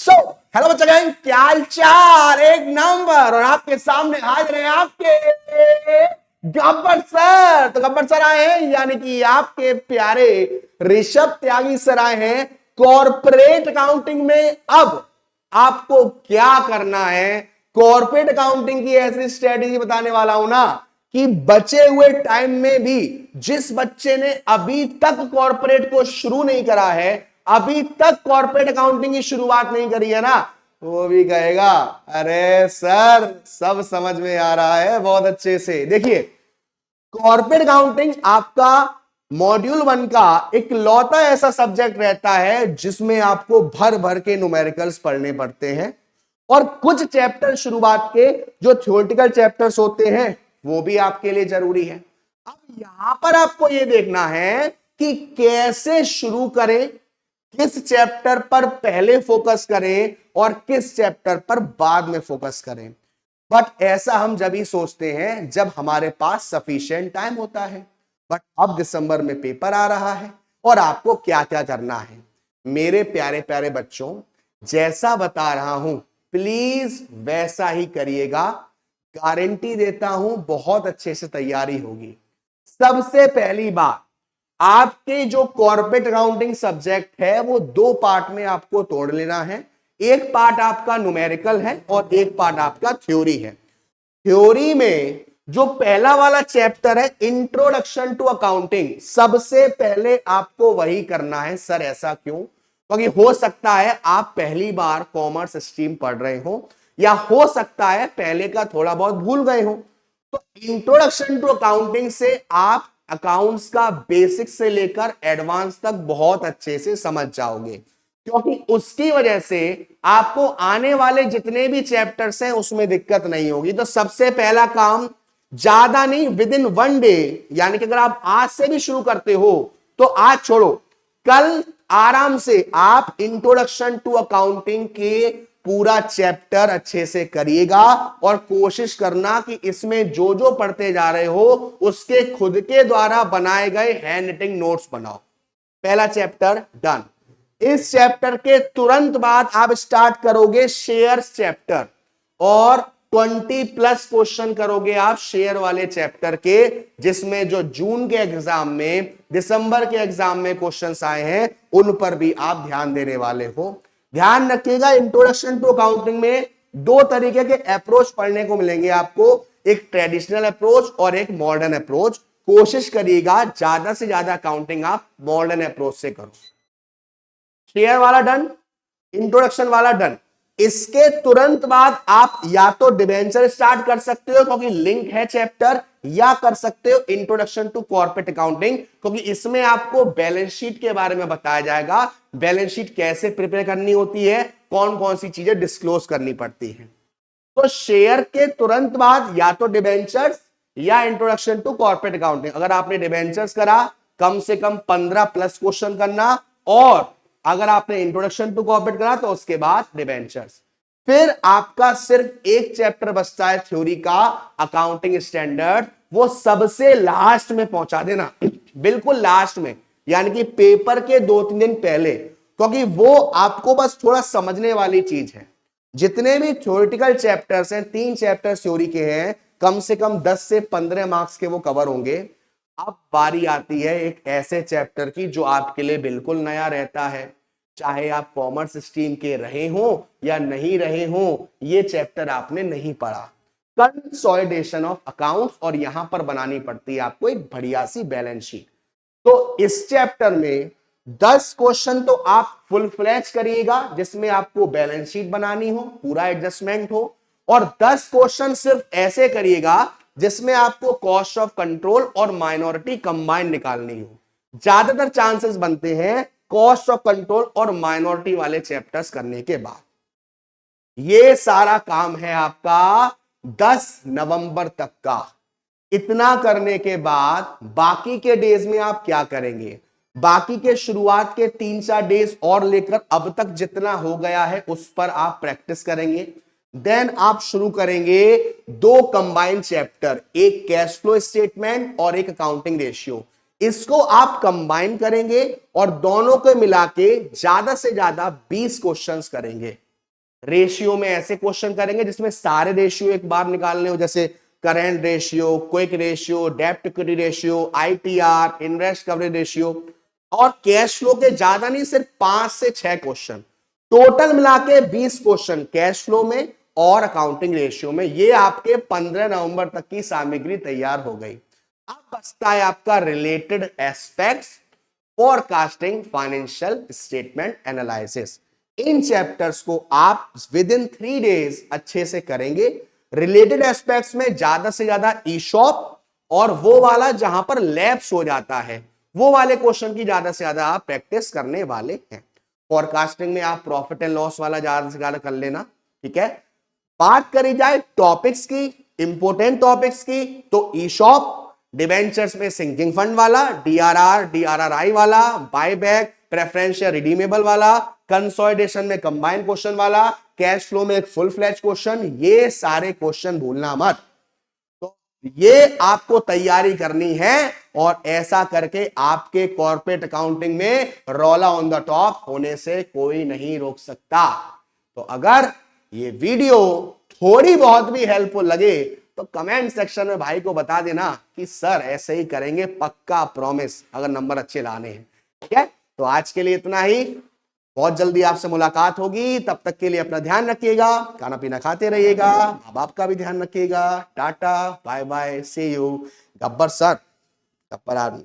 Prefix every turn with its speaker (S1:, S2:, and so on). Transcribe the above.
S1: So hello बच्चा gang, क्या हाल चाल? एक नंबर। और आपके सामने हाजिर हैं आपके गब्बर सर। तो गब्बर सर आए हैं, यानी कि आपके प्यारे ऋषभ त्यागी सर आए हैं कॉर्पोरेट अकाउंटिंग में। अब आपको क्या करना है, कॉर्पोरेट अकाउंटिंग की ऐसी स्ट्रेटेजी बताने वाला हूं ना कि बचे हुए टाइम में भी जिस बच्चे ने अभी तक कॉर्पोरेट को शुरू नहीं करा है, अभी तक कॉर्पोरेट अकाउंटिंग की शुरुआत नहीं करी है ना, वो भी कहेगा अरे सर सब समझ में आ रहा है बहुत अच्छे से। देखिए, कॉर्पोरेट अकाउंटिंग आपका मॉड्यूल 1 का एक लौता ऐसा सब्जेक्ट रहता है जिसमें आपको भर भर के न्यूमेरिकल्स पढ़ने पड़ते हैं और कुछ चैप्टर शुरुआत के जो थ्योरेटिकल चैप्टर्स होते हैं वो भी आपके लिए जरूरी है। अब यहां पर आपको यह देखना है कि कैसे शुरू करें, किस चैप्टर पर पहले फोकस करें और किस चैप्टर पर बाद में फोकस करें। बट ऐसा हम जब ही सोचते हैं जब हमारे पास सफिशिएंट टाइम होता है। बट अब दिसंबर में पेपर आ रहा है और आपको क्या क्या करना है मेरे प्यारे प्यारे बच्चों, जैसा बता रहा हूं प्लीज वैसा ही करिएगा। गारंटी देता हूं बहुत अच्छे से तैयारी होगी। सबसे पहली बात, आपके जो कॉर्पोरेट अकाउंटिंग सब्जेक्ट है वो दो पार्ट में आपको तोड़ लेना है। एक पार्ट आपका न्यूमेरिकल है और एक पार्ट आपका थ्योरी है। थ्योरी में जो पहला वाला चैप्टर है इंट्रोडक्शन टू अकाउंटिंग, सबसे पहले आपको वही करना है। सर ऐसा क्यों? क्योंकि हो सकता है आप पहली बार कॉमर्स स्ट्रीम पढ़ रहे हो या हो सकता है पहले का थोड़ा बहुत भूल गए हो। तो इंट्रोडक्शन टू अकाउंटिंग से आप अकाउंट्स का बेसिक से लेकर एडवांस तक बहुत अच्छे से समझ जाओगे, क्योंकि उसकी वजह से आपको आने वाले जितने भी चैप्टर्स हैं उसमें दिक्कत नहीं होगी। तो सबसे पहला काम, ज्यादा नहीं, विद इन 1 डे, यानी कि अगर आप आज से भी शुरू करते हो तो आज छोड़ो, कल आराम से आप इंट्रोडक्शन टू अकाउंटिंग के पूरा चैप्टर अच्छे से करिएगा और कोशिश करना कि इसमें जो जो पढ़ते जा रहे हो उसके खुद के द्वारा बनाए गए हैंड राइटिंग नोट्स बनाओ। पहला चैप्टर डन। इस चैप्टर के तुरंत बाद आप स्टार्ट करोगे शेयर्स चैप्टर और 20+ क्वेश्चन करोगे आप शेयर वाले चैप्टर के, जिसमें जो जून के एग्जाम में, दिसंबर के एग्जाम में क्वेश्चंस आए हैं उन पर भी आप ध्यान देने वाले हो। ध्यान रखिएगा, इंट्रोडक्शन टू अकाउंटिंग में दो तरीके के अप्रोच पढ़ने को मिलेंगे आपको, एक ट्रेडिशनल अप्रोच और एक मॉडर्न अप्रोच। कोशिश करिएगा ज्यादा से ज्यादा अकाउंटिंग आप मॉडर्न अप्रोच से करो। शेयर वाला डन, इंट्रोडक्शन वाला डन। इसके तुरंत बाद आप या तो डिबेंचर स्टार्ट कर सकते हो क्योंकि लिंक है चैप्टर, या कर सकते हो इंट्रोडक्शन टू कॉर्पोरेट अकाउंटिंग, क्योंकि इसमें आपको बैलेंस शीट के बारे में बताया जाएगा। बैलेंस शीट कैसे प्रिपेयर करनी होती है, कौन कौन सी चीजें डिस्क्लोज करनी पड़ती है। तो शेयर के तुरंत बाद या तो डिबेंचर्स या इंट्रोडक्शन टू कॉर्पोरेट अकाउंटिंग। अगर आपने डिबेंचर्स करा कम से कम 15+ क्वेश्चन करना, और अगर आपने इंट्रोडक्शन टू कॉर्पोरेट करा तो उसके बाद डिबेंचर्स। फिर आपका सिर्फ एक चैप्टर बचता है थ्योरी का, अकाउंटिंग स्टैंडर्ड। वो सबसे लास्ट में पहुंचा देना, बिल्कुल लास्ट में, यानी कि पेपर के 2-3 दिन पहले, क्योंकि वो आपको बस थोड़ा समझने वाली चीज है। जितने भी थ्योरेटिकल चैप्टर्स हैं, 3 चैप्टर थ्योरी के हैं, कम से कम 10 से 15 मार्क्स के वो कवर होंगे। अब बारी आती है एक ऐसे चैप्टर की जो आपके लिए बिल्कुल नया रहता है, चाहे आप कॉमर्स स्ट्रीम के रहे हो या नहीं रहे हो, ये चैप्टर आपने नहीं पढ़ा, कंसोलिडेशन ऑफ अकाउंट्स। और यहां पर बनानी पड़ती है आपको एक बढ़िया सी बैलेंस शीट। तो इस चैप्टर में 10 क्वेश्चन तो आप फुल फ्लैश करिएगा, जिसमें आपको बैलेंस शीट बनानी हो, पूरा एडजस्टमेंट हो, और 10 क्वेश्चन सिर्फ ऐसे करिएगा जिसमें आपको कॉस्ट ऑफ कंट्रोल और माइनॉरिटी कंबाइन निकालनी हो। ज्यादातर चांसेस बनते हैं कॉस्ट ऑफ कंट्रोल और माइनॉरिटी वाले चैप्टर्स करने के बाद। ये सारा काम है आपका 10 नवंबर तक का। इतना करने के बाद बाकी के डेज में आप क्या करेंगे? बाकी के शुरुआत के 3-4 डेज और लेकर अब तक जितना हो गया है उस पर आप प्रैक्टिस करेंगे। देन आप शुरू करेंगे 2 कंबाइंड चैप्टर, एक कैश फ्लो स्टेटमेंट और एक अकाउंटिंग रेशियो। इसको आप कंबाइन करेंगे और दोनों को मिला के ज्यादा से ज्यादा 20 क्वेश्चंस करेंगे। रेशियो में ऐसे क्वेश्चन करेंगे जिसमें सारे रेशियो एक बार निकालने हो, जैसे करंट रेशियो, क्विक रेशियो, डेब्ट equity ratio, ITR, invest coverage ratio. और कैश फ्लो के ज्यादा नहीं, सिर्फ 5 से 6 क्वेश्चन, टोटल मिला के 20 क्वेश्चन कैश फ्लो में और अकाउंटिंग रेशियो में। ये आपके 15 नवंबर तक की सामग्री तैयार हो गई। अब बचता है आपका related aspects, forecasting, financial statement analysis. इन चैप्टर्स को आप विद इन 3 डेज अच्छे से करेंगे। रिलेटेड एस्पेक्ट्स में ज्यादा से ज्यादा ईशॉप और वो वाला जहां पर लैप्स हो जाता है, वो वाले क्वेश्चन की ज्यादा से ज्यादा आप प्रैक्टिस करने वाले हैं। फोरकास्टिंग में आप प्रॉफिट एंड लॉस वाला ज्यादा से ज्यादा कर लेना, ठीक है। बात करी जाए टॉपिक्स की, इंपोर्टेंट टॉपिक्स की, तो ईशॉप, डिवेंचर्स में सिंकिंग फंड वाला, डीआरआर डीआरआरआई वाला, बायबैक, प्रेफरेंशियल रिडीमेबल वाला, कंसोलिडेशन में कंबाइंड क्वेश्चन वाला, कैश फ्लो में एक फुल फ्लैश क्वेश्चन, ये सारे क्वेश्चन भूलना मत। तो ये आपको तैयारी करनी है और ऐसा करके आपके कॉर्पोरेट अकाउंटिंग में रोला ऑन द टॉप होने से कोई नहीं रोक सकता। तो अगर ये वीडियो थोड़ी बहुत भी हेल्पफुल लगे तो कमेंट सेक्शन में भाई को बता देना कि सर ऐसे ही करेंगे, पक्का प्रॉमिस, अगर नंबर अच्छे लाने हैं। ठीक है, तो आज के लिए इतना ही। बहुत जल्दी आपसे मुलाकात होगी, तब तक के लिए अपना ध्यान रखिएगा, खाना पीना खाते रहिएगा, माँ बाप का भी ध्यान रखिएगा। Tata bye bye, see you. Gabbar sir, Gabbar army.